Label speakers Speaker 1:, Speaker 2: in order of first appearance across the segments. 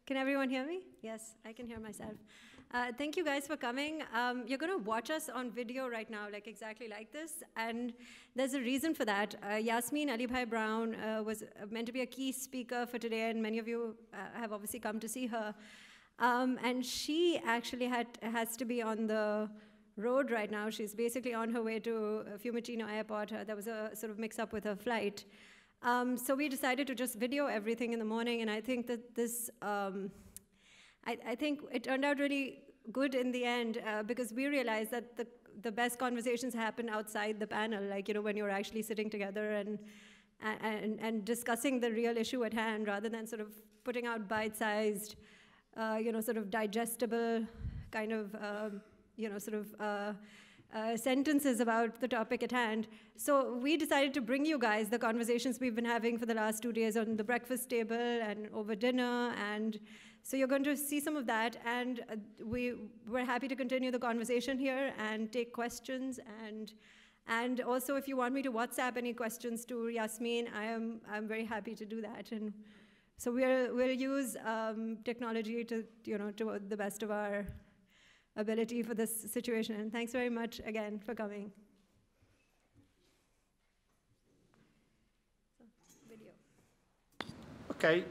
Speaker 1: Can everyone hear me? Yes, I can hear myself. Thank you guys for coming. You're going to watch us on video right now, like exactly like this. And there's a reason for that. Yasmin Alibhai Brown was meant to be a key speaker for today, and many of you have obviously come to see her. And she actually has to be on the road right now. She's basically on her way to Fiumicino Airport. There was a sort of mix-up with her flight. So we decided to just video everything in the morning, and I think that this, I think it turned out really good in the end because we realized that the best conversations happen outside the panel, like, you know, when you're actually sitting together and discussing the real issue at hand rather than sort of putting out bite-sized, you know, sort of digestible kind of, you know, sort of sentences about the topic at hand. So we decided to bring you guys the conversations we've been having for the last 2 days on the breakfast table and over dinner, and so you're going to see some of that, and we're happy to continue the conversation here and take questions, and also if you want me to WhatsApp any questions to Yasmin, I'm very happy to do that. And so we'll use technology to, you know, to the best of our ability for this situation. And thanks very much again for coming. So, video.
Speaker 2: Okay.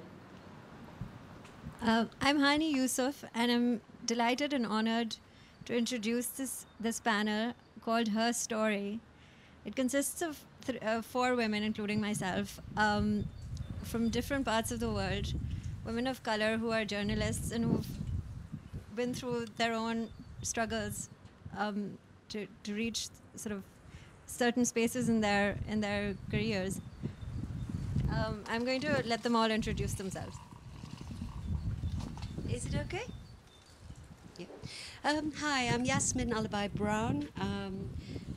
Speaker 1: I'm Hani Yousuf, and I'm delighted and honored to introduce this panel called Her Story. It consists of 4 women, including myself, from different parts of the world, women of color who are journalists and who've been through their own struggles to reach sort of certain spaces in their careers. I'm going to let them all introduce themselves. Is it okay?
Speaker 3: Yeah. Hi, I'm Yasmin Alibhai Brown.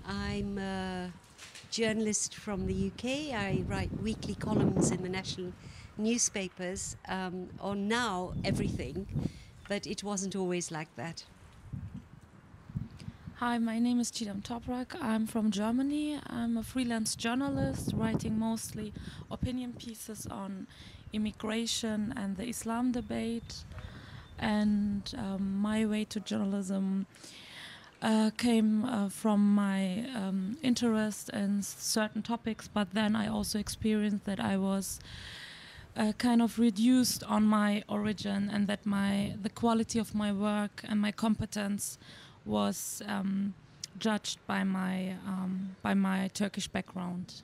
Speaker 3: I'm a journalist from the UK. I write weekly columns in the national newspapers on now everything, but it wasn't always like that.
Speaker 4: Hi, my name is Çiğdem Toprak. I'm from Germany. I'm a freelance journalist, writing mostly opinion pieces on immigration and the Islam debate. And my way to journalism came from my interest in certain topics, but then I also experienced that I was kind of reduced on my origin, and that the quality of my work and my competence was judged by my Turkish background.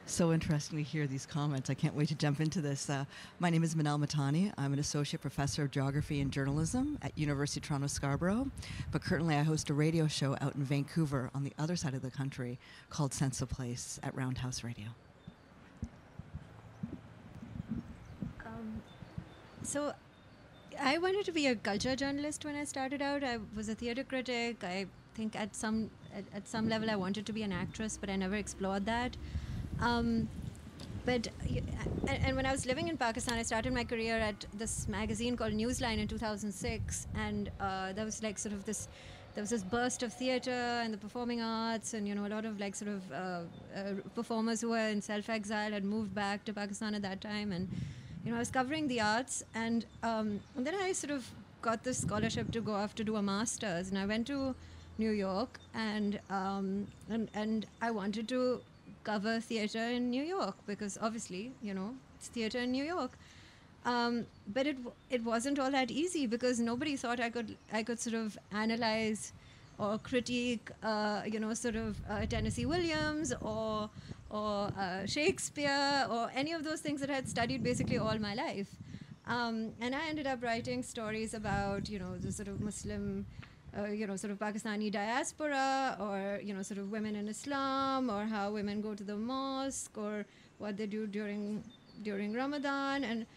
Speaker 5: So interesting to hear these comments. I can't wait to jump into this. My name is Manal Matani. I'm an associate professor of geography and journalism at University of Toronto Scarborough, but currently I host a radio show out in Vancouver on the other side of the country called Sense of Place at Roundhouse Radio.
Speaker 1: So I wanted to be a culture journalist when I started out. I was a theater critic. I think at some level I wanted to be an actress, but I never explored that. And when I was living in Pakistan, I started my career at this magazine called Newsline in 2006, and there was like sort of this burst of theater and the performing arts, and, you know, a lot of like sort of performers who were in self-exile had moved back to Pakistan at that time, and, you know, I was covering the arts, and then I sort of got this scholarship to go off to do a master's, and I went to New York, and I wanted to cover theater in New York because obviously, you know, it's theater in New York. But it wasn't all that easy because nobody thought I could sort of analyze or critique, you know, sort of Tennessee Williams or Shakespeare or any of those things that I had studied basically all my life. And I ended up writing stories about, you know, the sort of Muslim, you know, sort of Pakistani diaspora, or, you know, sort of women in Islam, or how women go to the mosque, or what they do during Ramadan. And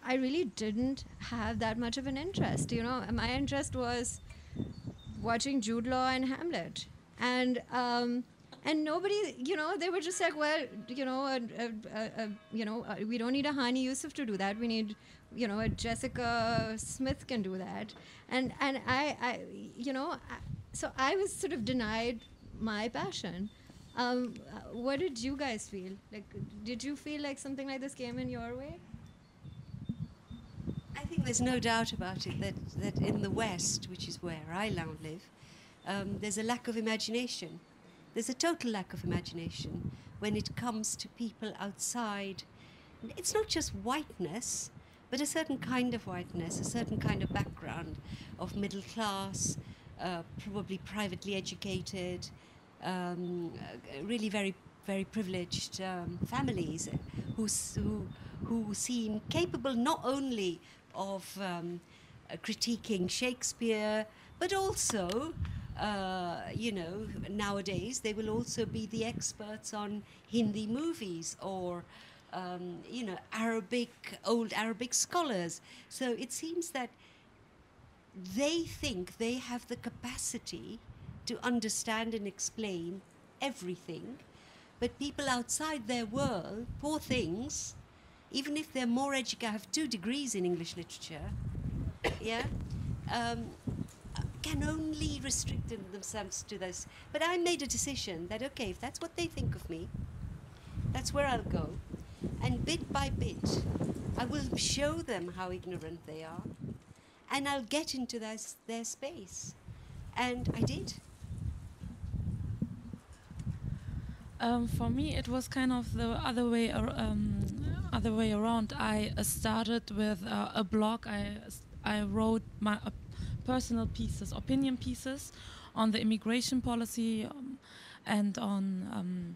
Speaker 1: I really didn't have that much of an interest, you know. My interest was watching Jude Law and Hamlet. And nobody, you know, they were just like, well, you know, we don't need a Hani Yousuf to do that. We need, you know, a Jessica Smith can do that. And I you know, so I was sort of denied my passion. What did you guys feel? Like, did you feel like something like this came in your way?
Speaker 3: think there's no doubt about it that in the West, which is where I now live, there's a lack of imagination. There's a total lack of imagination when it comes to people outside. It's not just whiteness, but a certain kind of whiteness, a certain kind of background of middle class, probably privately educated, really very, very privileged families who seem capable not only of critiquing Shakespeare, but also, nowadays they will also be the experts on Hindi movies or, old Arabic scholars. So it seems that they think they have the capacity to understand and explain everything, but people outside their world, poor things, even if they're more educated, have 2 degrees in English literature, can only restrict themselves to this. But I made a decision that, okay, if that's what they think of me, that's where I'll go. And bit by bit, I will show them how ignorant they are, and I'll get into their space. And I did.
Speaker 4: For me, it was kind of the other way around. I started with a blog. I wrote my personal pieces, opinion pieces, on the immigration policy and on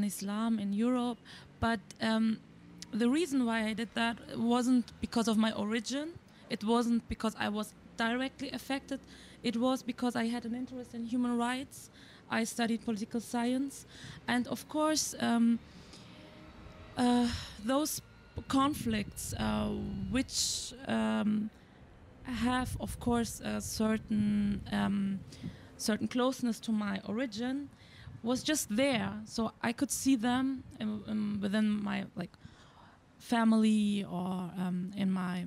Speaker 4: Islam in Europe. But the reason why I did that wasn't because of my origin. It wasn't because I was directly affected. It was because I had an interest in human rights. I studied political science, and of course those conflicts which have of course a certain closeness to my origin was just there, so I could see them within my family or in my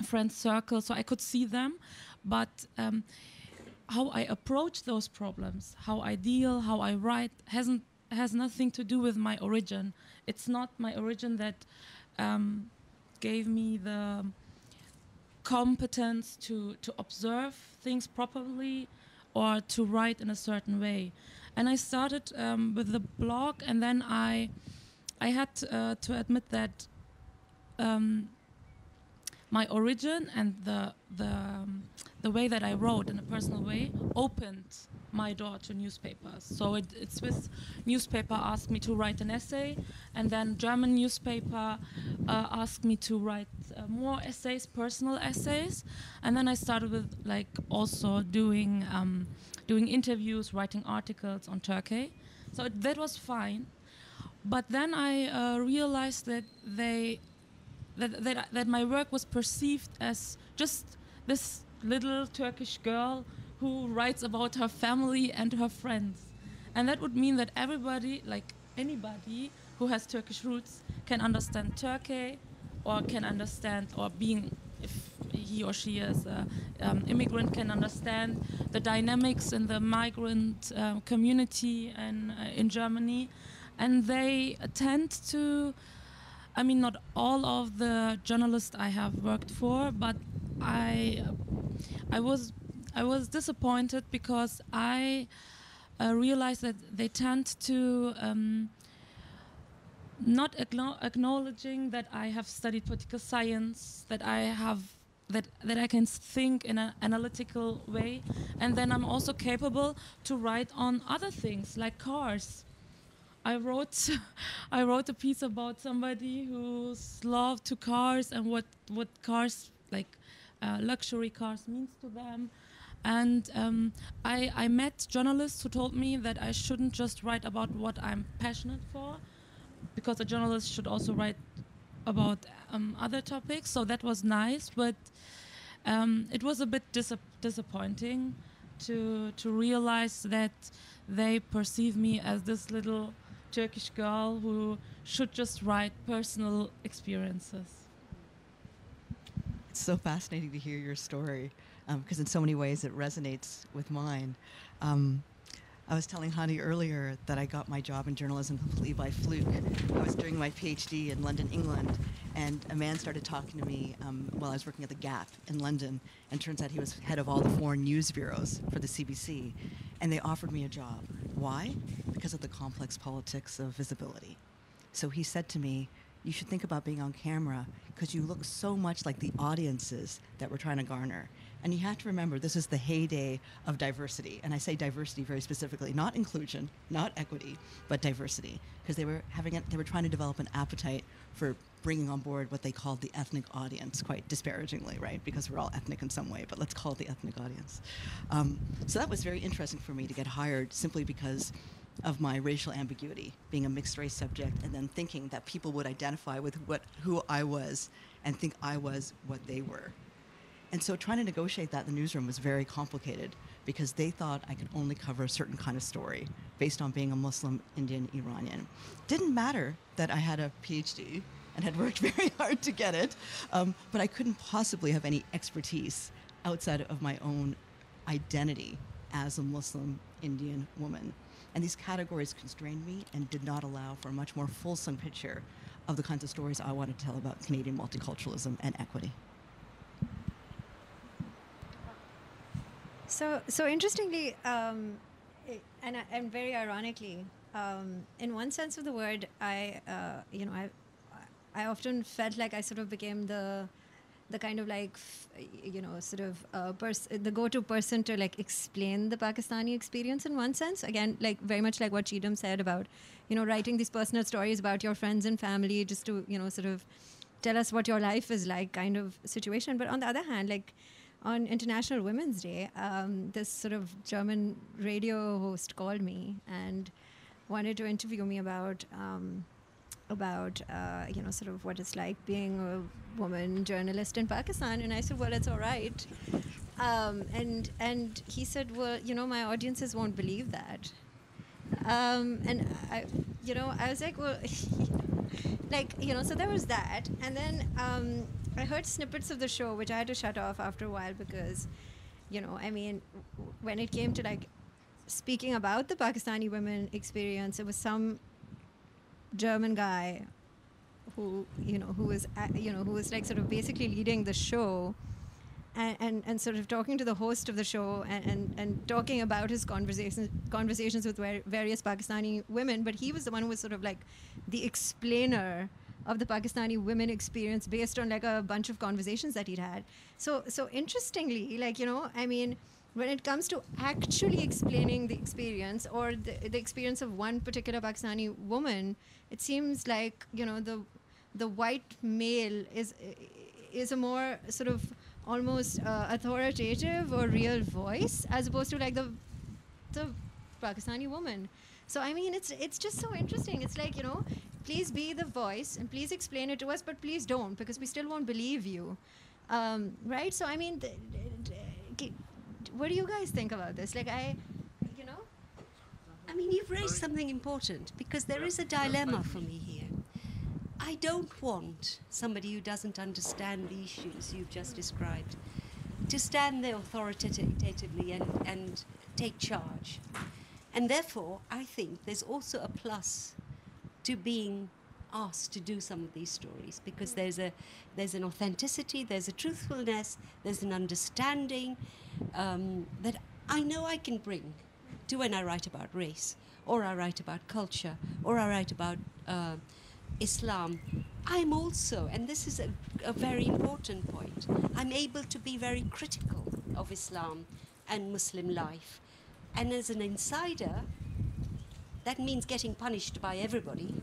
Speaker 4: friend circle, so I could see them, but how I approach those problems, how I deal, how I write, has nothing to do with my origin. It's not my origin that gave me the competence to observe things properly or to write in a certain way. And I started with the blog, and then I had to admit that my origin and the way that I wrote in a personal way opened my door to newspapers. So a Swiss newspaper asked me to write an essay, and then German newspaper asked me to write more essays, personal essays, and then I started with also doing interviews, writing articles on Turkey. So that was fine, but then I realized that that my work was perceived as just this little Turkish girl who writes about her family and her friends. And that would mean that everybody, anybody who has Turkish roots, can understand Turkey, or can understand, or if he or she is an immigrant, can understand the dynamics in the migrant community and in Germany. And they tend to, not all of the journalists I have worked for, but I was disappointed because I realized that they tend to not acknowledging that I have studied political science, that I can think in an analytical way, and then I'm also capable to write on other things like cars. I wrote a piece about somebody who's love to cars and what cars, luxury cars, means to them. And I met journalists who told me that I shouldn't just write about what I'm passionate for, because a journalist should also write about other topics. So that was nice, but it was a bit disappointing to realize that they perceive me as this little Turkish girl who should just write personal experiences.
Speaker 5: It's so fascinating to hear your story, because in so many ways it resonates with mine. I was telling Hani earlier that I got my job in journalism completely by fluke. I was doing my PhD in London, England, and a man started talking to me while I was working at the Gap in London, and turns out he was head of all the foreign news bureaus for the CBC, and they offered me a job. Why? Because of the complex politics of visibility. So he said to me, you should think about being on camera because you look so much like the audiences that we're trying to garner. And you have to remember, this is the heyday of diversity. And I say diversity very specifically, not inclusion, not equity, but diversity. Because they were trying to develop an appetite for bringing on board what they called the ethnic audience, quite disparagingly, right? Because we're all ethnic in some way, but let's call it the ethnic audience. So that was very interesting for me to get hired simply because of my racial ambiguity, being a mixed race subject, and then thinking that people would identify with who I was and think I was what they were. And so trying to negotiate that in the newsroom was very complicated because they thought I could only cover a certain kind of story based on being a Muslim, Indian, Iranian. Didn't matter that I had a PhD and had worked very hard to get it, but I couldn't possibly have any expertise outside of my own identity as a Muslim, Indian woman. And these categories constrained me and did not allow for a much more fulsome picture of the kinds of stories I wanted to tell about Canadian multiculturalism and equity.
Speaker 1: So interestingly, and very ironically, in one sense of the word, I often felt like I sort of became the kind of like, the go-to person to like explain the Pakistani experience in one sense. Again, like very much like what Cheetham said about, writing these personal stories about your friends and family just to, sort of tell us what your life is like kind of situation. But on the other hand, like on International Women's Day, this sort of German radio host called me and wanted to interview me about sort of what it's like being a woman journalist in Pakistan. And I said, well, it's all right. And he said, well, my audiences won't believe that. And I was like, well, so there was that. And then I heard snippets of the show, which I had to shut off after a while because, when it came to like speaking about the Pakistani women experience, it was some German guy who was like sort of basically leading the show and sort of talking to the host of the show and talking about his conversations with various Pakistani women, but he was the one who was sort of like the explainer of the Pakistani women experience based on like a bunch of conversations that he'd had. So interestingly, when it comes to actually explaining the experience or the experience of one particular Pakistani woman, it seems like, the white male is a more sort of almost authoritative or real voice as opposed to like the Pakistani woman. So it's just so interesting. It's like, please be the voice and please explain it to us, but please don't, because we still won't believe you, right? So what do you guys think about this? Like
Speaker 3: you've raised something important because there is a dilemma for me here. I don't want somebody who doesn't understand the issues you've just described to stand there authoritatively and take charge. And therefore, I think there's also a plus to being asked to do some of these stories because there's an authenticity, there's a truthfulness, there's an understanding that I know I can bring to when I write about race, or I write about culture, or I write about Islam. I'm also, and this is a very important point, I'm able to be very critical of Islam and Muslim life. And as an insider, that means getting punished by everybody,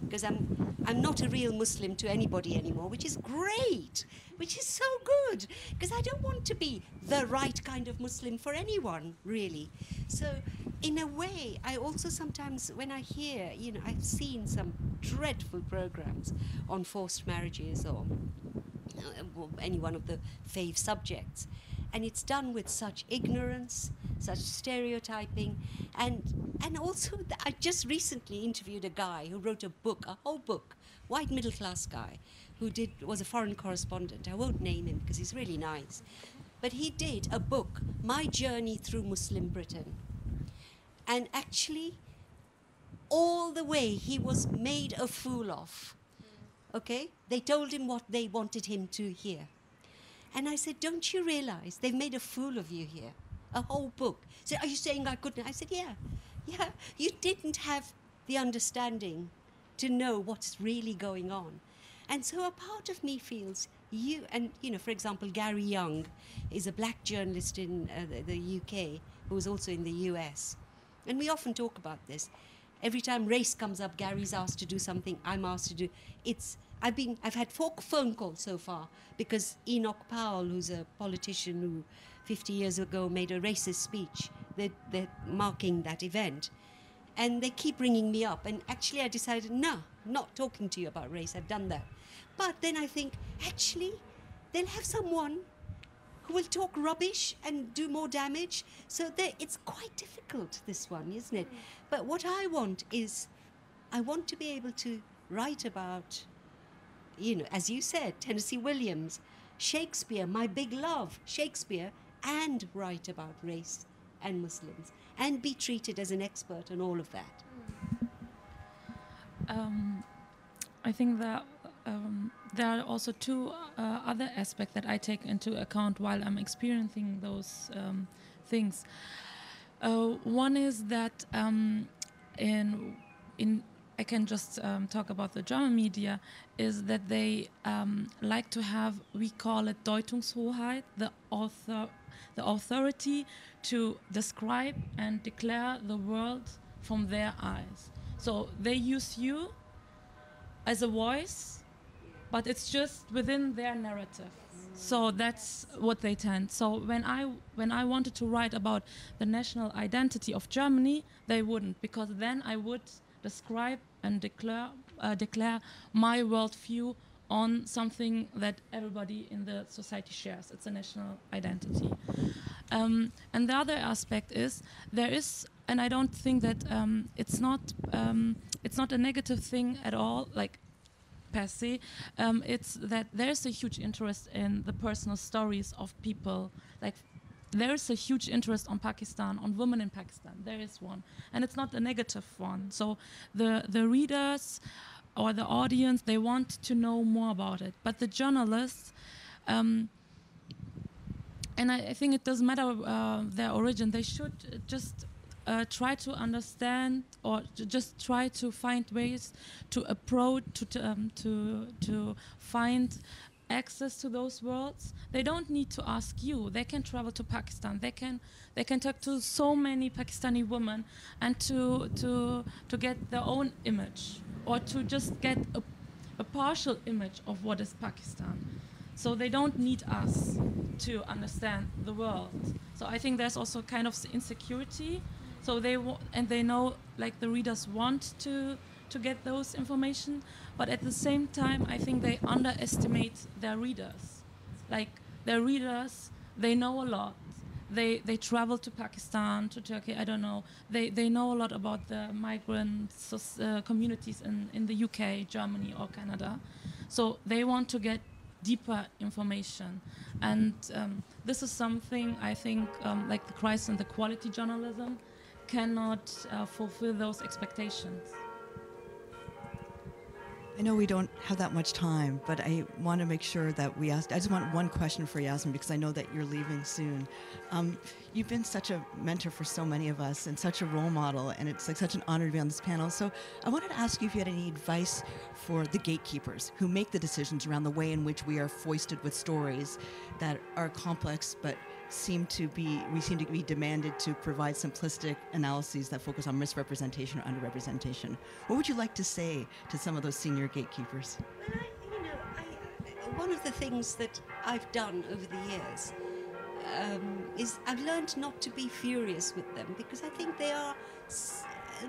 Speaker 3: because I'm not a real Muslim to anybody anymore, which is great, which is so good, because I don't want to be the right kind of Muslim for anyone, really. So in a way, I also sometimes, when I hear, I've seen some dreadful programs on forced marriages or any one of the fave subjects, and it's done with such ignorance, such stereotyping, and also I just recently interviewed a guy who wrote a whole book, white middle-class guy, who was a foreign correspondent. I won't name him because he's really nice, but he did a book, My Journey Through Muslim Britain. And actually, all the way, he was made a fool of. Okay? They told him what they wanted him to hear. And I said, don't you realize they've made a fool of you here? A whole book. He said, are you saying I couldn't? I said, yeah. You didn't have the understanding to know what's really going on. And so a part of me feels you, and for example, Gary Young is a black journalist in the UK who is also in the US. And we often talk about this. Every time race comes up, Gary's asked to do something, I'm asked to do. I've had 4 phone calls so far because Enoch Powell, who's a politician who 50 years ago made a racist speech, they're marking that event. And they keep ringing me up. And actually I decided, no, not talking to you about race, I've done that. But then I think, actually, they'll have someone who will talk rubbish and do more damage. So it's quite difficult, this one, isn't it? But what I want is, I want to be able to write about, as you said, Tennessee Williams, Shakespeare, my big love, Shakespeare, and write about race and Muslims, and be treated as an expert on all of that.
Speaker 4: I think that there are also 2 other aspects that I take into account while I'm experiencing those things. One is that I can just talk about the German media, is that they like to have, we call it Deutungshoheit, the authority to describe and declare the world from their eyes. So they use you as a voice, but it's just within their narrative. So that's what they tend. So when I wanted to write about the national identity of Germany, they wouldn't, because then I would describe and declare my worldview on something that everybody in the society shares. It's a national identity. And the other aspect is there is, and I don't think that it's not a negative thing at all, like per se. It's that there's a huge interest in the personal stories of people. Like there is a huge interest on Pakistan, on women in Pakistan. There is one, and it's not a negative one. So the readers or the audience, they want to know more about it. But the journalists, and I think it doesn't matter their origin, they should just try to understand, or just try to find ways to approach, to find access to those worlds. They don't need to ask you. They can travel to Pakistan. They can talk to so many Pakistani women and to get their own image, or to just get a partial image of what is Pakistan. So they don't need us to understand the world. So I think there's also kind of insecurity. So they know, like, the readers want to get those information, but at the same time, I think they underestimate their readers. Like, their readers, they know a lot. They travel to Pakistan, to Turkey, I don't know. They know a lot about the migrant communities in the UK, Germany, or Canada. So they want to get deeper information. And this is something I think, like the crisis in the quality journalism, cannot fulfill those expectations.
Speaker 5: I know we don't have that much time, but I want to make sure that we ask. I just want one question for Yasmin, because I know that you're leaving soon. You've been such a mentor for so many of us and such a role model, and it's like such an honor to be on this panel. So I wanted to ask you if you had any advice for the gatekeepers who make the decisions around the way in which we are foisted with stories that are complex, but we seem to be demanded to provide simplistic analyses that focus on misrepresentation or underrepresentation. What would you like to say to some of those senior gatekeepers?
Speaker 3: Well, one of the things that I've done over the years is I've learned not to be furious with them, because I think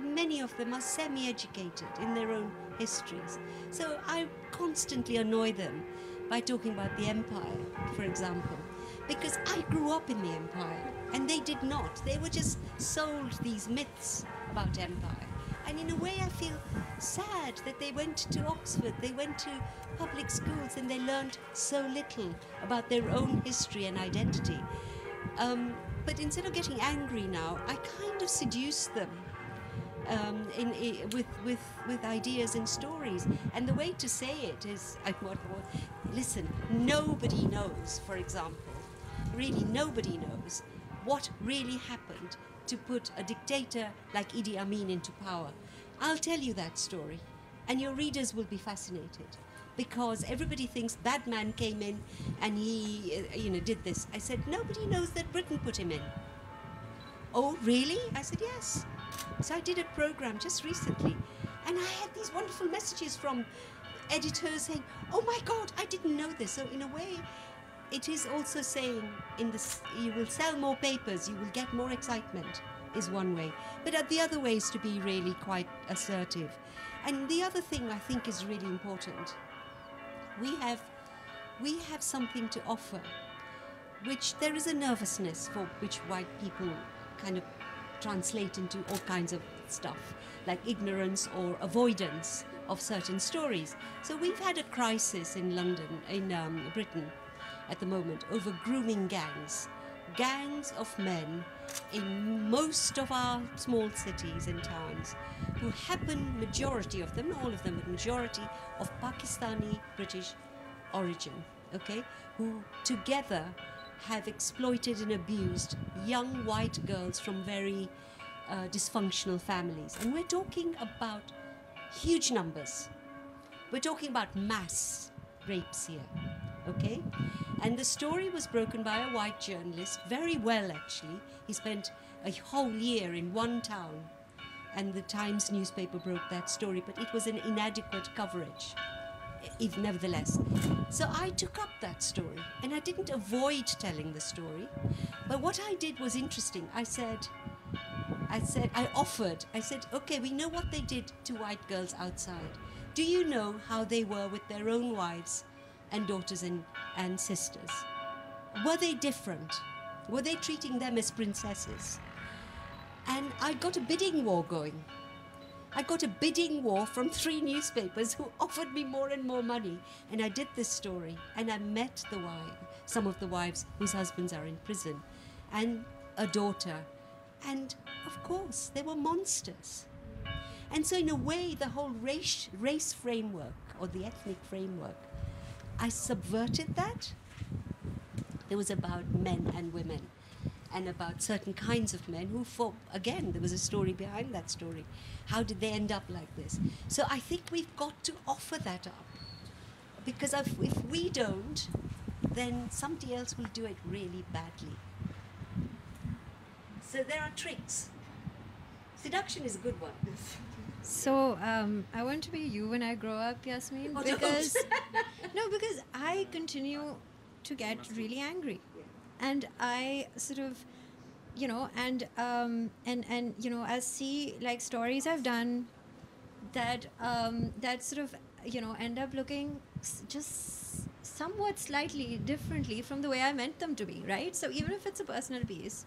Speaker 3: many of them are semi-educated in their own histories. So I constantly annoy them by talking about the empire, for example, because I grew up in the empire and they did not. They were just sold these myths about empire. And in a way I feel sad that they went to Oxford, they went to public schools, and they learned so little about their own history and identity. But instead of getting angry now, I kind of seduce them with ideas and stories. And the way to say it is, listen, nobody knows, for example, really nobody knows what really happened to put a dictator like Idi Amin into power. I'll tell you that story, and your readers will be fascinated, because everybody thinks that man came in and he, did this. I said, nobody knows that Britain put him in. Oh, really? I said, yes. So I did a program just recently, and I had these wonderful messages from editors saying, oh my God, I didn't know this. So in a way, it is also saying you will sell more papers, you will get more excitement, is one way. But the other way is to be really quite assertive. And the other thing I think is really important, we have something to offer, which there is a nervousness for which white people kind of translate into all kinds of stuff, like ignorance or avoidance of certain stories. So we've had a crisis in London, in Britain, at the moment, over grooming gangs of men in most of our small cities and towns, who happen, majority of them, not all of them, but majority of Pakistani British origin, okay, who together have exploited and abused young white girls from very dysfunctional families. And we're talking about huge numbers. We're talking about mass rapes here, okay? And the story was broken by a white journalist, very well actually. He spent a whole year in one town, and the Times newspaper broke that story, but it was an inadequate coverage, nevertheless. So I took up that story, and I didn't avoid telling the story, but what I did was interesting. I said, okay, we know what they did to white girls outside. Do you know how they were with their own wives and daughters and sisters? Were they different? Were they treating them as princesses? And I got a bidding war going. I got a bidding war from 3 newspapers who offered me more and more money. And I did this story, and I met some of the wives whose husbands are in prison, and a daughter. And of course, they were monsters. And so in a way, the whole race framework, or the ethnic framework, I subverted that. It was about men and women, and about certain kinds of men who fought. Again, there was a story behind that story. How did they end up like this? So I think we've got to offer that up, because if we don't, then somebody else will do it really badly. So there are tricks. Seduction is a good one.
Speaker 1: So I want to be you when I grow up, Yasmin, because because I continue to get really angry, and I sort of, as see like stories I've done that that sort of end up looking just somewhat slightly differently from the way I meant them to be, right? So even if it's a personal piece,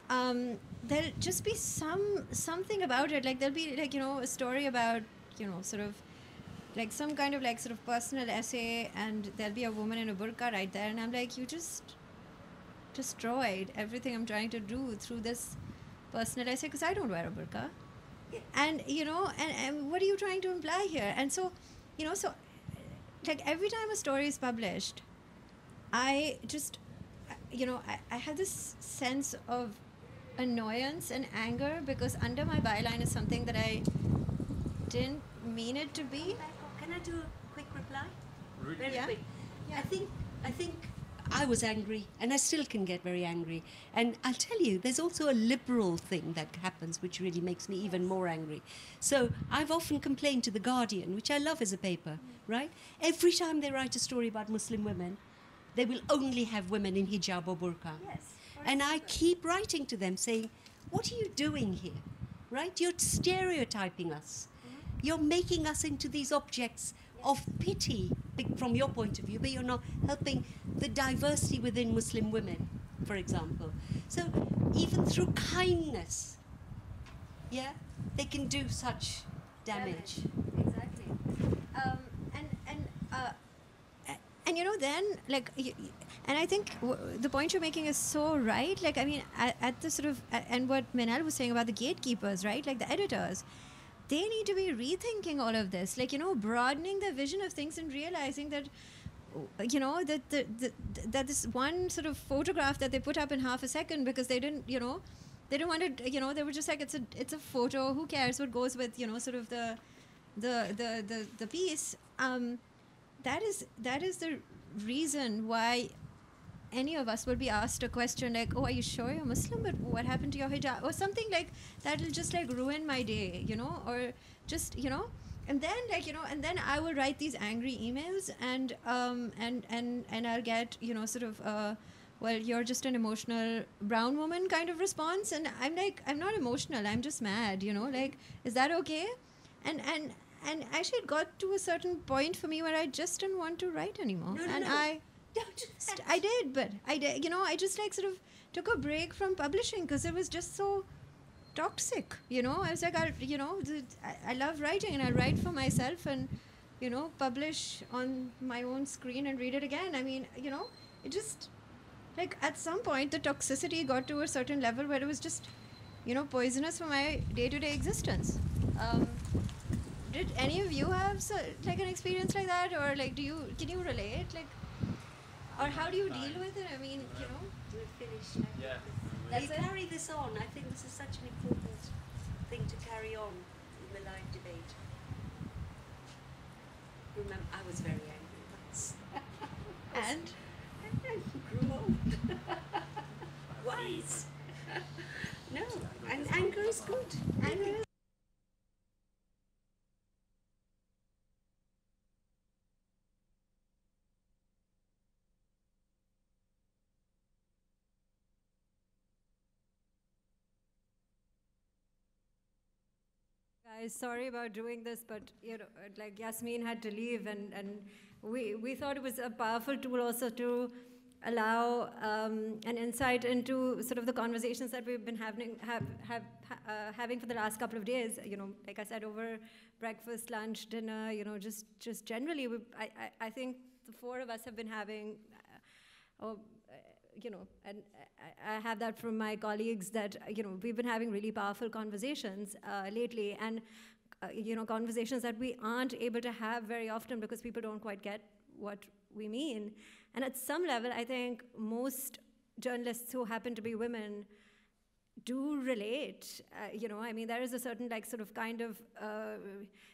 Speaker 1: there'll just be something about it, like there'll be like a story about sort of like some kind of like sort of personal essay, and there'll be a woman in a burqa right there, and I'm like, you just destroyed everything I'm trying to do through this personal essay, because I don't wear a burqa. Yeah. And and what are you trying to imply here? And so so like every time a story is published, I just I have this sense of annoyance and anger, because under my byline is something that I didn't mean it to be.
Speaker 3: Can I do a quick reply?
Speaker 2: Really?
Speaker 3: Very
Speaker 1: Yeah.
Speaker 3: quick.
Speaker 1: Yeah.
Speaker 3: I think I was angry, and I still can get very angry. And I'll tell you, there's also a liberal thing that happens which really makes me even more angry. So I've often complained to The Guardian, which I love as a paper, right? Every time they write a story about Muslim women, they will only have women in hijab or burqa.
Speaker 1: Yes.
Speaker 3: And I keep writing to them saying, what are you doing here, right? You're stereotyping us. You're making us into these objects of pity from your point of view, but you're not helping the diversity within Muslim women, for example. So even through kindness, they can do such damage.
Speaker 1: Exactly. And and you know, then like, and I think the point you're making is so right. Like, I mean, at the sort of, and what Minal was saying about the gatekeepers, right? Like the editors, they need to be rethinking all of this. Like, you know, broadening their vision of things and realizing that, you know, that this one sort of photograph that they put up in half a second because they didn't, you know, they didn't want to, you know, they were just like, it's a photo. Who cares what goes with, you know, sort of the piece. That is the reason why any of us would be asked a question like, oh, are you sure you're Muslim, but what happened to your hijab, or something like that'll just like ruin my day, you know, or just, you know, and then like, you know, and then I will write these angry emails and I'll get, you know, sort of well, you're just an emotional brown woman kind of response, and I'm like, I'm not emotional, I'm just mad, you know, like, is that okay? And actually it got to a certain point for me where I just didn't want to write anymore. I did, but I did, you know, I just like sort of took a break from publishing because it was just so toxic, you know. I was like, I love writing and I write for myself and, you know, publish on my own screen and read it again. I mean, you know, it just, like at some point the toxicity got to a certain level where it was just, you know, poisonous for my day-to-day existence. Did any of you have like an experience like that, or like can you relate, like, or how do you deal with it? I mean, you know,
Speaker 3: We're finished.
Speaker 2: Yeah.
Speaker 3: Let's carry this on. I think this is such an important thing to carry on in the live debate. Remember, I was very angry once.
Speaker 1: and
Speaker 3: I grew old. Wise. No, and anger is good. Anger is
Speaker 1: guys, sorry about doing this, but you know, like Yasmin had to leave, and we thought it was a powerful tool also to allow an insight into sort of the conversations that we've been having for the last couple of days. You know, like I said, over breakfast, lunch, dinner. You know, just generally, I think the four of us have been having. You know, and I have that from my colleagues that, you know, we've been having really powerful conversations lately, and, you know, conversations that we aren't able to have very often because people don't quite get what we mean. And at some level, I think most journalists who happen to be women do relate. You know, I mean, there is a certain, like, sort of kind of,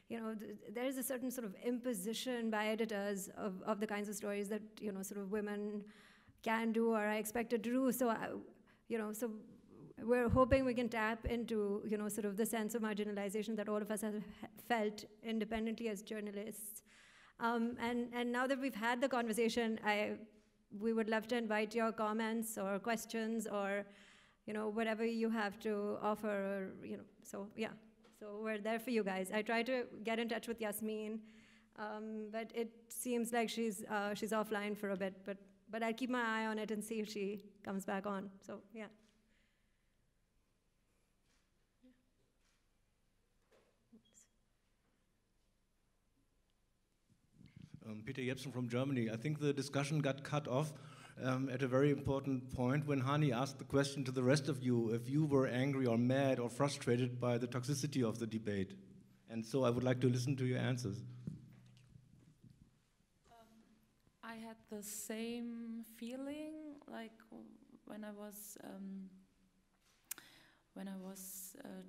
Speaker 1: you know, there is a certain sort of imposition by editors of the kinds of stories that, you know, sort of women can do or are expected to do. So, you know, so we're hoping we can tap into, you know, sort of the sense of marginalization that all of us have felt independently as journalists. And now that we've had the conversation, we would love to invite your comments or questions or, you know, whatever you have to offer, or, you know, so yeah. So we're there for you guys. I tried to get in touch with Yasmin, but it seems like she's offline for a bit, but I'll keep my eye on it and see if she comes back on. So, yeah.
Speaker 6: Peter Jepsen from Germany. I think the discussion got cut off at a very important point when Hani asked the question to the rest of you if you were angry or mad or frustrated by the toxicity of the debate. And so I would like to listen to your answers.
Speaker 4: I had the same feeling like when I was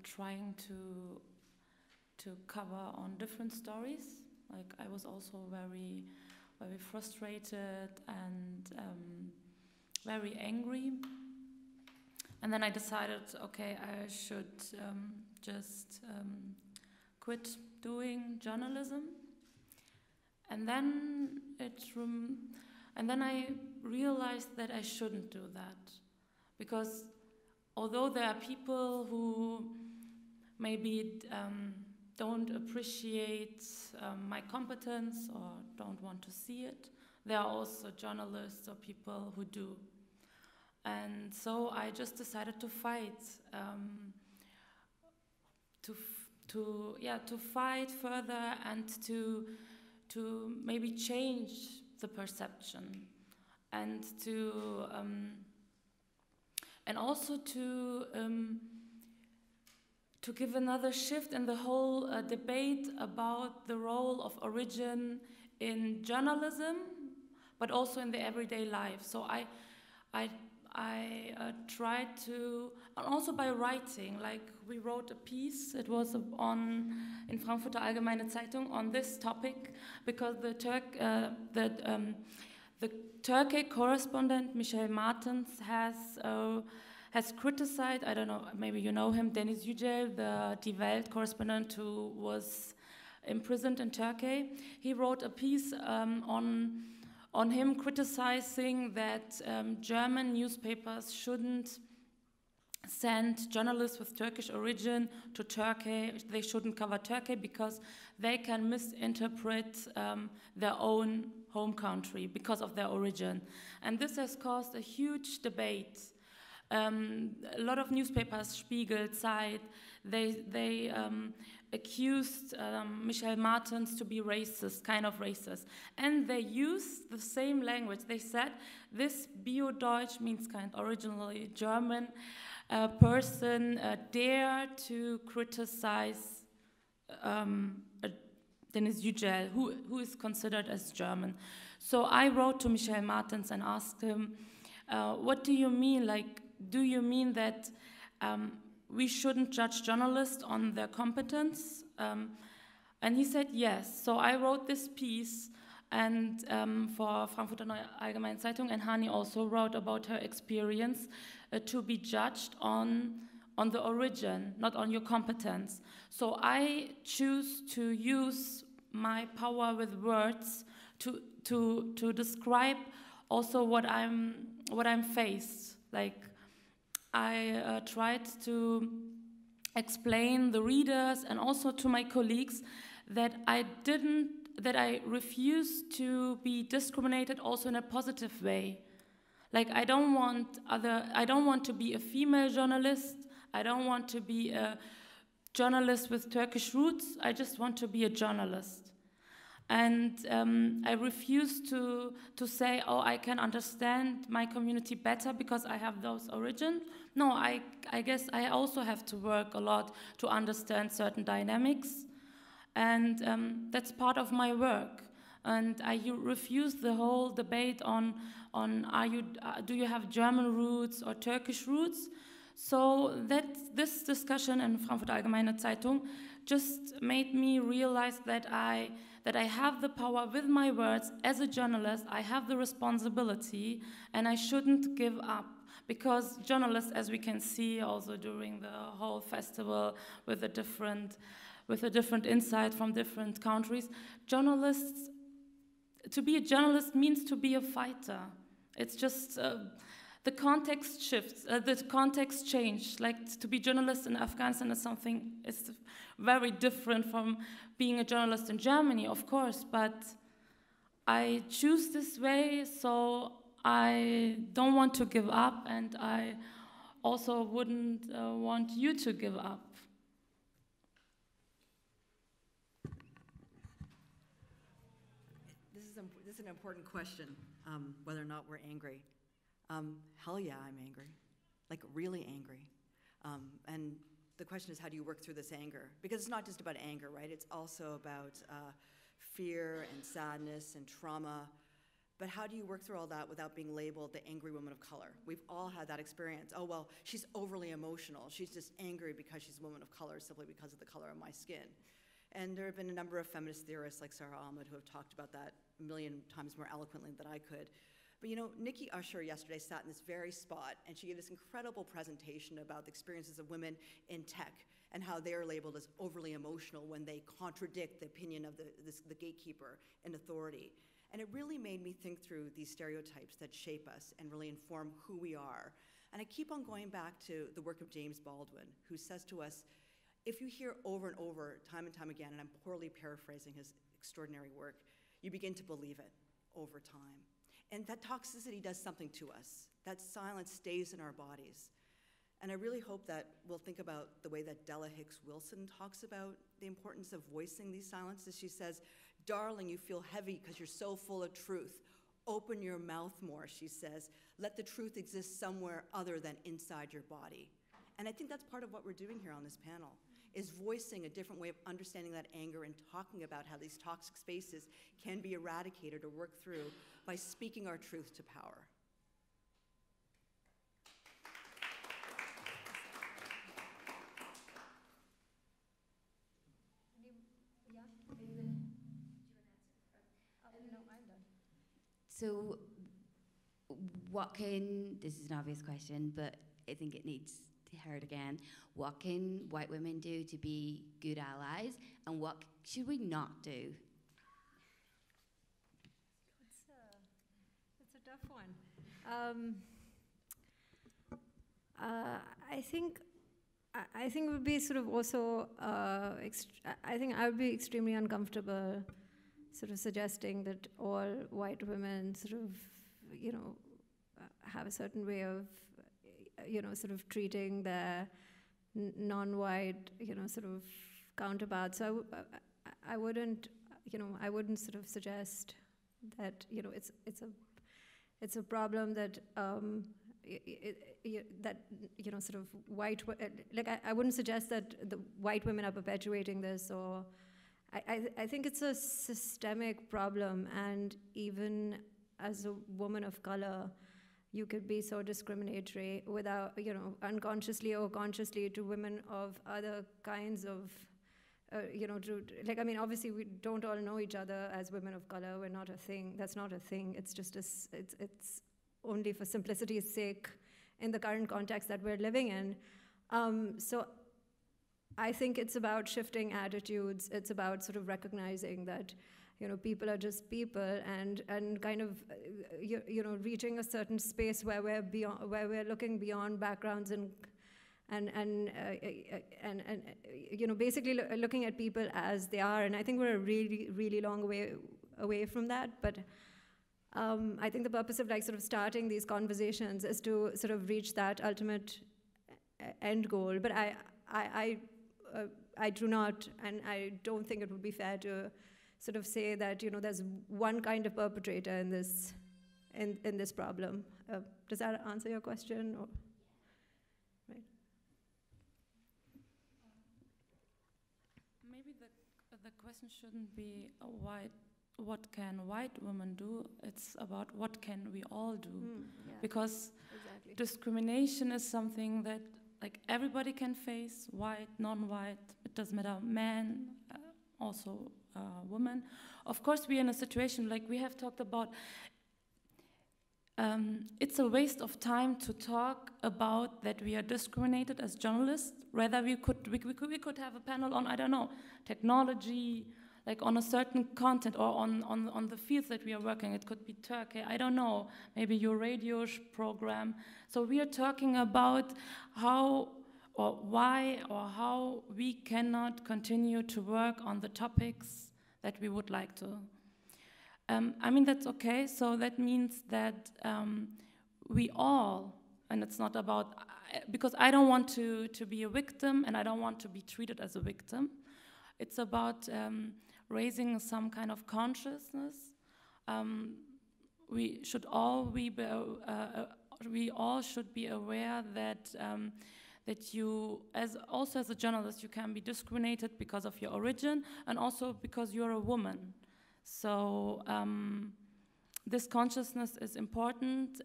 Speaker 4: trying to cover on different stories. Like I was also very, very frustrated and very angry. And then I decided, okay, I should just quit doing journalism. And then I realized that I shouldn't do that, because although there are people who maybe don't appreciate my competence or don't want to see it, there are also journalists or people who do. And so I just decided to fight, to fight further and to maybe change the perception, and to and also to give another shift in the whole debate about the role of origin in journalism, but also in the everyday life. So I tried to, and also by writing, like we wrote a piece, it was in Frankfurter Allgemeine Zeitung on this topic, because the Turkey correspondent Michel Martens has criticized, I don't know, maybe you know him, Deniz Yücel, the Die Welt correspondent who was imprisoned in Turkey. He wrote a piece on him criticizing that German newspapers shouldn't send journalists with Turkish origin to Turkey. They shouldn't cover Turkey because they can misinterpret their own home country because of their origin. And this has caused a huge debate. A lot of newspapers, Spiegel, Zeit, they accused Michel Martens to be racist, kind of racist. And they used the same language. They said this Bio-Deutsch means kind of originally German person dare to criticize Deniz Yücel, who is considered as German. So I wrote to Michel Martens and asked him, what do you mean? Like, do you mean that we shouldn't judge journalists on their competence? And he said yes. So I wrote this piece and for Frankfurter Allgemeine Zeitung, and Hani also wrote about her experience to be judged on the origin, not on your competence. So I choose to use my power with words to describe also what I'm faced. Like, I tried to explain the readers and also to my colleagues that I refuse to be discriminated also in a positive way. Like, I don't want to be a female journalist. I don't want to be a journalist with Turkish roots. I just want to be a journalist. And I refuse to say, oh, I can understand my community better because I have those origins. No, I guess I also have to work a lot to understand certain dynamics. And that's part of my work. And I refuse the whole debate on do you have German roots or Turkish roots? So this discussion in Frankfurter Allgemeine Zeitung just made me realize that I have the power with my words as a journalist. I have the responsibility, and I shouldn't give up. Because journalists, as we can see also during the whole festival with a different insight from different countries, to be a journalist means to be a fighter. It's just the context shifts, the context changed. Like, to be journalist in Afghanistan is very different from being a journalist in Germany, of course, but I choose this way, so I don't want to give up, and I also wouldn't want you to give up.
Speaker 5: This is an important question, whether or not we're angry. Hell yeah, I'm angry, like really angry. And the question is, how do you work through this anger? Because it's not just about anger, right? It's also about fear and sadness and trauma. But how do you work through all that without being labeled the angry woman of color? We've all had that experience. Oh, well, she's overly emotional. She's just angry because she's a woman of color simply because of the color of my skin. And there have been a number of feminist theorists like Sarah Ahmed who have talked about that a million times more eloquently than I could. But you know, Nikki Usher yesterday sat in this very spot, and she gave this incredible presentation about the experiences of women in tech and how they are labeled as overly emotional when they contradict the opinion of the gatekeeper in authority. And it really made me think through these stereotypes that shape us and really inform who we are. And I keep on going back to the work of James Baldwin, who says to us, if you hear over and over, time and time again, and I'm poorly paraphrasing his extraordinary work, you begin to believe it over time. And that toxicity does something to us. That silence stays in our bodies.
Speaker 7: And I really hope that we'll think about the way that Della Hicks Wilson talks about the importance of voicing these silences. She says, "Darling, you feel heavy because you're so full of truth. Open your mouth more," she says. "Let the truth exist somewhere other than inside your body." And I think that's part of what we're doing here on this panel, is voicing a different way of understanding that anger and talking about how these toxic spaces can be eradicated or worked through by speaking our truth to power.
Speaker 8: So this is an obvious question, but I think it needs to be heard again. What can white women do to be good allies, and what should we not do?
Speaker 1: It's a tough one. I think it would be sort of also, I think I would be extremely uncomfortable sort of suggesting that all white women sort of, have a certain way of, sort of treating their non-white, sort of counterparts. So I wouldn't sort of suggest that, it's a problem that, sort of white, I wouldn't suggest that the white women are perpetuating this, or I think it's a systemic problem, and even as a woman of color, you could be so discriminatory without, unconsciously or consciously to women of other kinds of, obviously we don't all know each other as women of color. We're not a thing. That's not a thing. It's just it's only for simplicity's sake in the current context that we're living in. So I think it's about shifting attitudes. It's about sort of recognizing that, people are just people, and kind of, reaching a certain space where we're looking beyond backgrounds and basically looking at people as they are. And I think we're a really, really long way away from that. But I think the purpose of sort of starting these conversations is to sort of reach that ultimate end goal. But I do not, and I don't think it would be fair to sort of say that, there's one kind of perpetrator in this problem. Does that answer your question? Or, right?
Speaker 4: Maybe the question shouldn't be what can white women do? It's about what can we all do?
Speaker 1: Yeah,
Speaker 4: because
Speaker 1: exactly.
Speaker 4: Discrimination is something that everybody can face, white, non-white, it doesn't matter, man, also women. Of course, we're in a situation like we have talked about. It's a waste of time to talk about that we are discriminated as journalists. Rather, we could have a panel on, I don't know, technology, on a certain content, or on the fields that we are working. It could be Turkey, I don't know, maybe your radio program. So we are talking about how or why or how we cannot continue to work on the topics that we would like to. That's okay. So that means that we all, and it's not about, because I don't want to be a victim, and I don't want to be treated as a victim. It's about raising some kind of consciousness. We all should be aware that that you, as a journalist, you can be discriminated because of your origin and also because you're a woman. So this consciousness is important,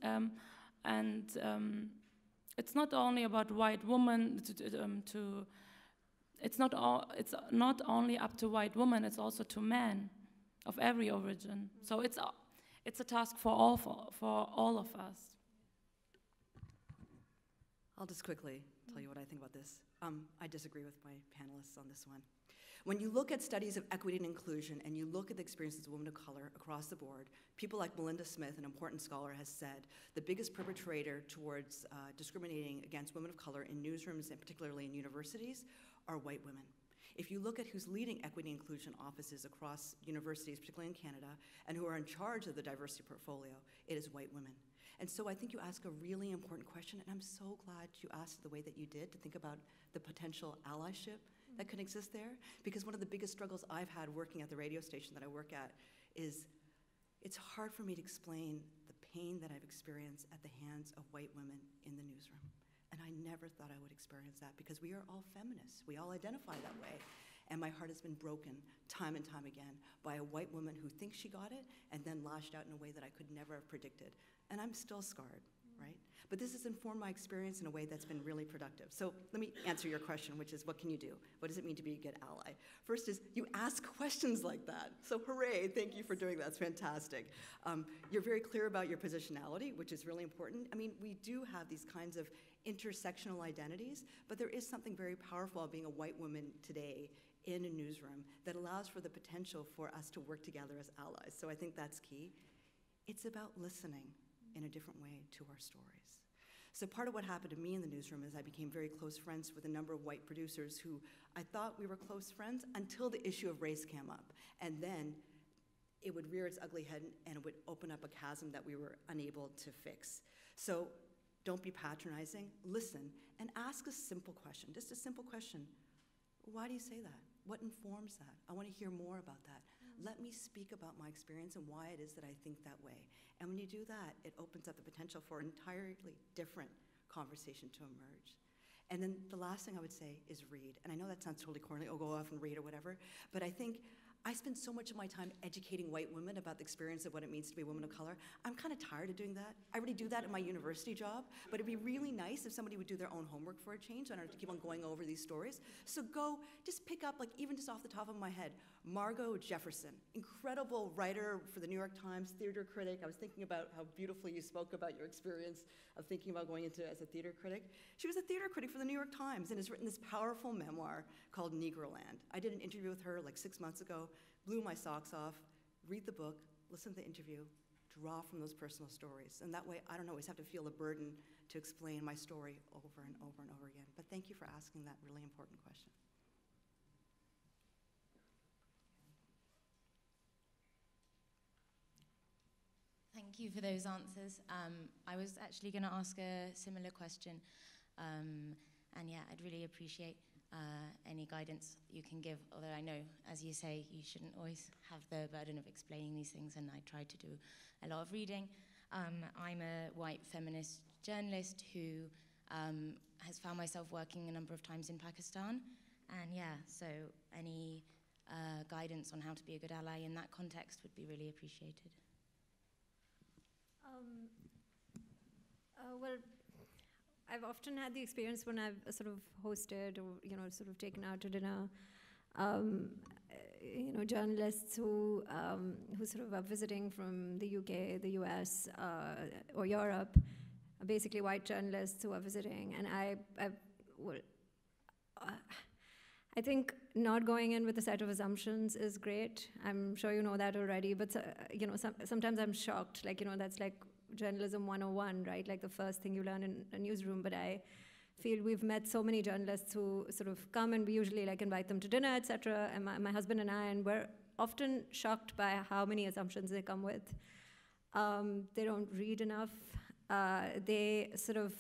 Speaker 4: and it's not only about white women It's not only up to white women, it's also to men of every origin. So it's a task for all of us.
Speaker 7: I'll just quickly tell you what I think about this. I disagree with my panelists on this one. When you look at studies of equity and inclusion, and you look at the experiences of women of color across the board, people like Melinda Smith, an important scholar, has said the biggest perpetrator towards discriminating against women of color in newsrooms, and particularly in universities, are white women. If you look at who's leading equity inclusion offices across universities, particularly in Canada, and who are in charge of the diversity portfolio, it is white women. And so I think you ask a really important question, and I'm so glad you asked the way that you did, to think about the potential allyship that could exist there. Because one of the biggest struggles I've had working at the radio station that I work at is it's hard for me to explain the pain that I've experienced at the hands of white women in the newsroom. And I never thought I would experience that, because we are all feminists. We all identify that way. And my heart has been broken time and time again by a white woman who thinks she got it and then lashed out in a way that I could never have predicted. And I'm still scarred, right? But this has informed my experience in a way that's been really productive. So let me answer your question, which is, what can you do? What does it mean to be a good ally? First is, you ask questions like that. So hooray, thank you for doing that, it's fantastic. You're very clear about your positionality, which is really important. I mean, we do have these kinds of intersectional identities, but there is something very powerful about being a white woman today in a newsroom that allows for the potential for us to work together as allies. So I think that's key. It's about listening in a different way to our stories. So part of what happened to me in the newsroom is I became very close friends with a number of white producers who I thought we were close friends until the issue of race came up. And then it would rear its ugly head and it would open up a chasm that we were unable to fix. So don't be patronizing, listen, and ask a simple question, just a simple question. Why do you say that? What informs that? I want to hear more about that. Let me speak about my experience and why it is that I think that way. And when you do that, it opens up the potential for an entirely different conversation to emerge. And then the last thing I would say is read. And I know that sounds totally corny, go off and read or whatever, but I think I spend so much of my time educating white women about the experience of what it means to be a woman of color. I'm kind of tired of doing that. I already do that in my university job, but it'd be really nice if somebody would do their own homework for a change. I don't have to keep on going over these stories. So go, just pick up, like even just off the top of my head, Margo Jefferson, incredible writer for the New York Times, theater critic. I was thinking about how beautifully you spoke about your experience of thinking about going into as a theater critic. She was a theater critic for the New York Times and has written this powerful memoir called Negroland. I did an interview with her like 6 months ago, blew my socks off. Read the book, listen to the interview, draw from those personal stories. And that way I don't always have to feel the burden to explain my story over and over and over again. But thank you for asking that really important question.
Speaker 9: Thank you for those answers. I was actually going to ask a similar question. And yeah, I'd really appreciate any guidance you can give, although I know, as you say, you shouldn't always have the burden of explaining these things, and I try to do a lot of reading. I'm a white feminist journalist who has found myself working a number of times in Pakistan, and yeah, so any guidance on how to be a good ally in that context would be really appreciated.
Speaker 1: Well, I've often had the experience when I've sort of hosted or, sort of taken out to dinner, journalists who sort of are visiting from the UK, the US, or Europe, basically white journalists who are visiting. And I think not going in with a set of assumptions is great. I'm sure you know that already, but sometimes I'm shocked, that's like journalism 101, right? Like the first thing you learn in a newsroom, but I feel we've met so many journalists who sort of come and we usually invite them to dinner, etc. And my husband and I, and we're often shocked by how many assumptions they come with. They don't read enough. They sort of,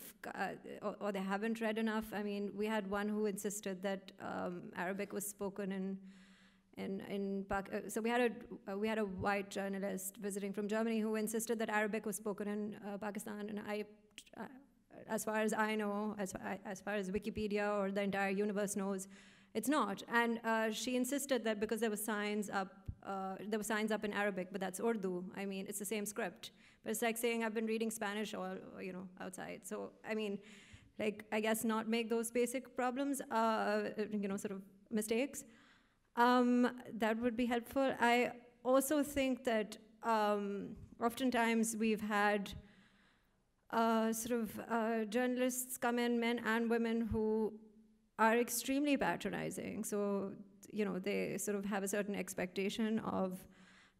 Speaker 1: or they haven't read enough. I mean, we had one who insisted that Arabic was spoken in so we had a white journalist visiting from Germany who insisted that Arabic was spoken in Pakistan, and as far as I know, as far as Wikipedia or the entire universe knows, it's not. And she insisted that because there were signs up in Arabic, but that's Urdu. I mean, it's the same script. But it's like saying I've been reading Spanish or outside. So I mean, I guess not make those basic problems, sort of mistakes. That would be helpful. I also think that oftentimes we've had journalists come in, men and women, who are extremely patronizing. So, they sort of have a certain expectation of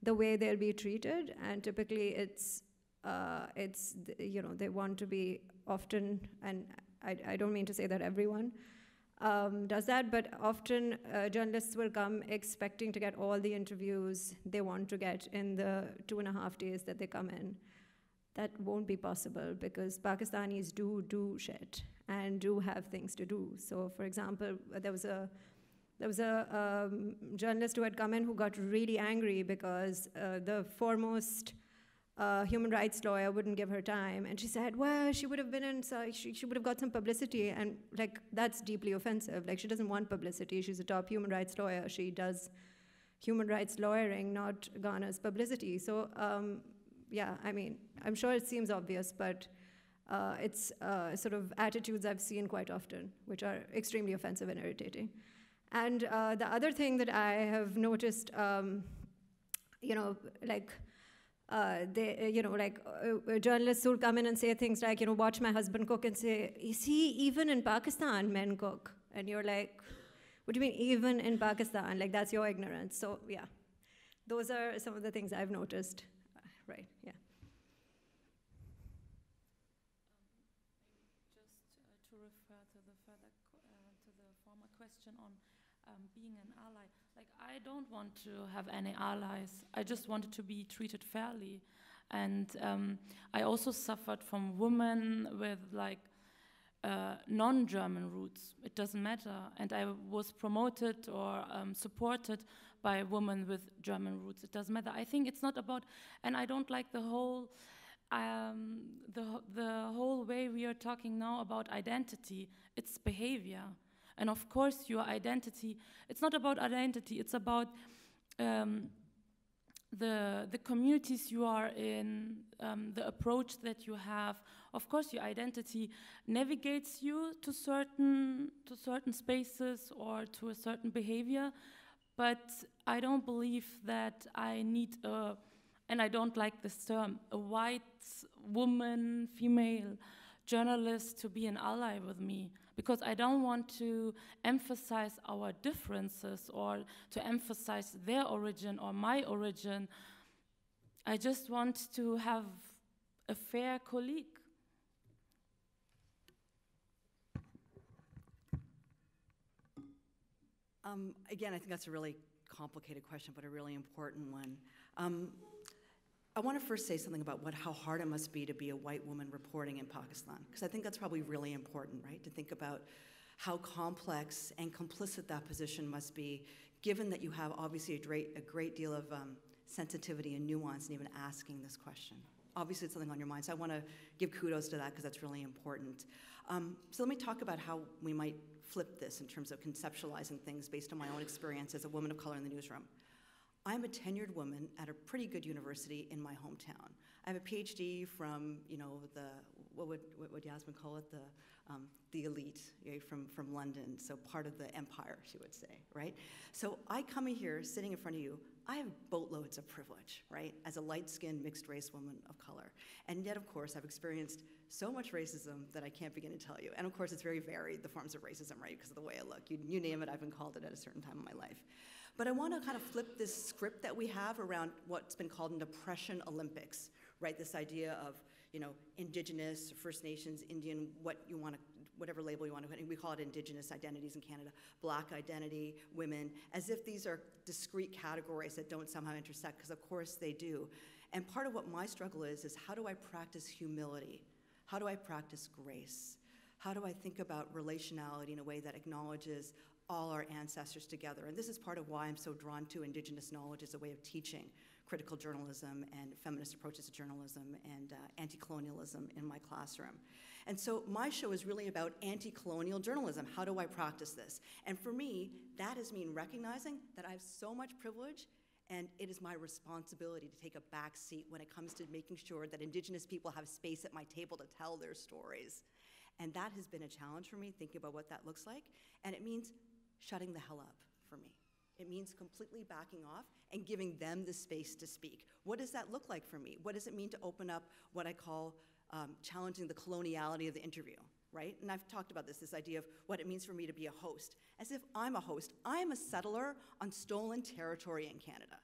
Speaker 1: the way they'll be treated, and typically it's they want to be often, and I don't mean to say that everyone, does that, but often journalists will come expecting to get all the interviews they want to get in the 2.5 days that they come in. That won't be possible because Pakistanis do shit and do have things to do. So, for example, there was a journalist who had come in who got really angry because the foremost human rights lawyer wouldn't give her time, and she said, well, she would have been in, so she would have got some publicity, and like that's deeply offensive. Like, she doesn't want publicity. She's a top human rights lawyer. She does human rights lawyering, not garners publicity. So yeah, I mean, I'm sure it seems obvious, but it's sort of attitudes I've seen quite often, which are extremely offensive and irritating. And the other thing that I have noticed, you know, like, journalists who come in and say things like, you know, watch my husband cook, and say, you see, even in Pakistan, men cook. And you're like, what do you mean, even in Pakistan? Like, that's your ignorance. So, yeah, those are some of the things I've noticed. Right, yeah.
Speaker 4: Just to refer to the former question on being an ally. Like, I don't want to have any allies. I just wanted to be treated fairly. And I also suffered from women with like non-German roots. It doesn't matter. And I was promoted or supported by women with German roots. It doesn't matter. I think it's not about, and I don't like the whole whole way we are talking now about identity. It's behavior. And of course, your identity, it's not about identity, it's about the communities you are in, the approach that you have. Of course, your identity navigates you to certain spaces or to a certain behavior, but I don't believe that I need and I don't like this term, a white woman, female journalist to be an ally with me, because I don't want to emphasize our differences or to emphasize their origin or my origin. I just want to have a fair colleague.
Speaker 7: Again, I think that's a really complicated question, but a really important one. I want to first say something about how hard it must be to be a white woman reporting in Pakistan, because I think that's probably really important, right? To think about how complex and complicit that position must be, given that you have obviously a great deal of sensitivity and nuance in even asking this question. Obviously, it's something on your mind, so I want to give kudos to that because that's really important. So let me talk about how we might flip this in terms of conceptualizing things based on my own experience as a woman of color in the newsroom. I'm a tenured woman at a pretty good university in my hometown. I have a PhD from, you know, what would Yasmin call it, the elite, right, from London, so part of the empire, she would say, right? So I come in here, sitting in front of you, I have boatloads of privilege, right, as a light-skinned, mixed-race woman of color. And yet, of course, I've experienced so much racism that I can't begin to tell you. And of course, it's very varied, the forms of racism, right, because of the way I look. You name it, I've been called it at a certain time in my life. But I want to kind of flip this script that we have around what's been called an oppression Olympics, right? This idea of, you know, indigenous, First Nations, Indian, whatever label you want to put. We call it indigenous identities in Canada, Black identity, women, as if these are discrete categories that don't somehow intersect, because of course they do. And part of what my struggle is how do I practice humility? How do I practice grace? How do I think about relationality in a way that acknowledges all our ancestors together? And this is part of why I'm so drawn to Indigenous knowledge as a way of teaching critical journalism and feminist approaches to journalism and anti-colonialism in my classroom. And so my show is really about anti-colonial journalism. How do I practice this? And for me, that has mean recognizing that I have so much privilege, and it is my responsibility to take a back seat when it comes to making sure that Indigenous people have space at my table to tell their stories. And that has been a challenge for me, thinking about what that looks like. And it means shutting the hell up for me. It means completely backing off and giving them the space to speak. What does that look like for me? What does it mean to open up what I call challenging the coloniality of the interview, right? And I've talked about this idea of what it means for me to be a host. As if I'm a host. I'm a settler on stolen territory in Canada.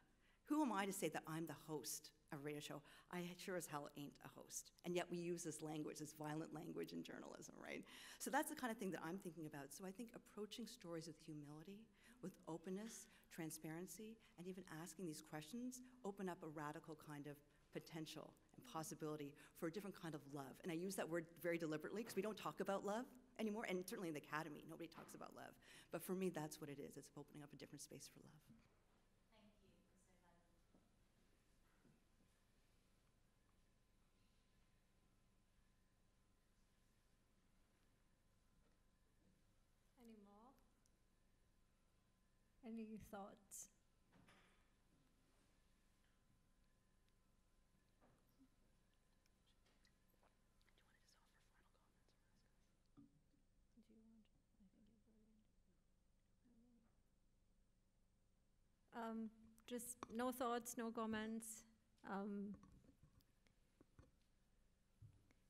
Speaker 7: Who am I to say that I'm the host of a radio show? I sure as hell ain't a host. And yet we use this language, this violent language in journalism, right? So that's the kind of thing that I'm thinking about. So I think approaching stories with humility, with openness, transparency, and even asking these questions open up a radical kind of potential and possibility for a different kind of love. And I use that word very deliberately because we don't talk about love anymore, and certainly in the academy, nobody talks about love. But for me, that's what it is. It's opening up a different space for love.
Speaker 1: Any more? Any thoughts? Just no thoughts, no comments.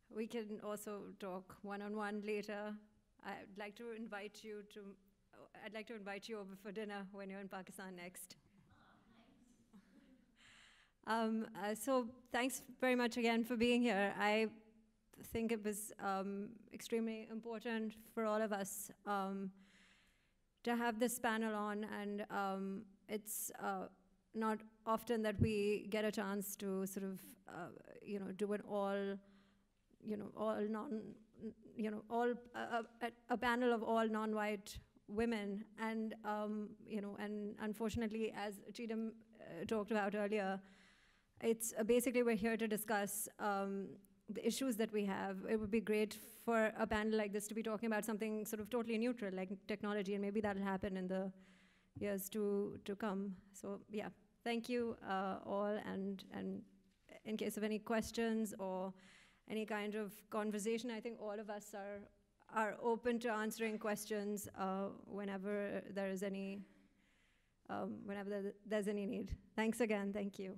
Speaker 1: We can also talk one-on-one later. I'd like to invite you over for dinner when you're in Pakistan next. So thanks very much again for being here. I think it was extremely important for all of us to have this panel on, and it's not often that we get a chance to sort of, do it all, a panel of all non-white women, and and unfortunately, as Cheatham talked about earlier, it's basically we're here to discuss the issues that we have. It would be great for a panel like this to be talking about something sort of totally neutral, like technology, and maybe that'll happen in the years to come. So yeah, thank you all, and in case of any questions or any kind of conversation, I think all of us are open to answering questions whenever there is any, whenever there's any need. Thanks again, thank you.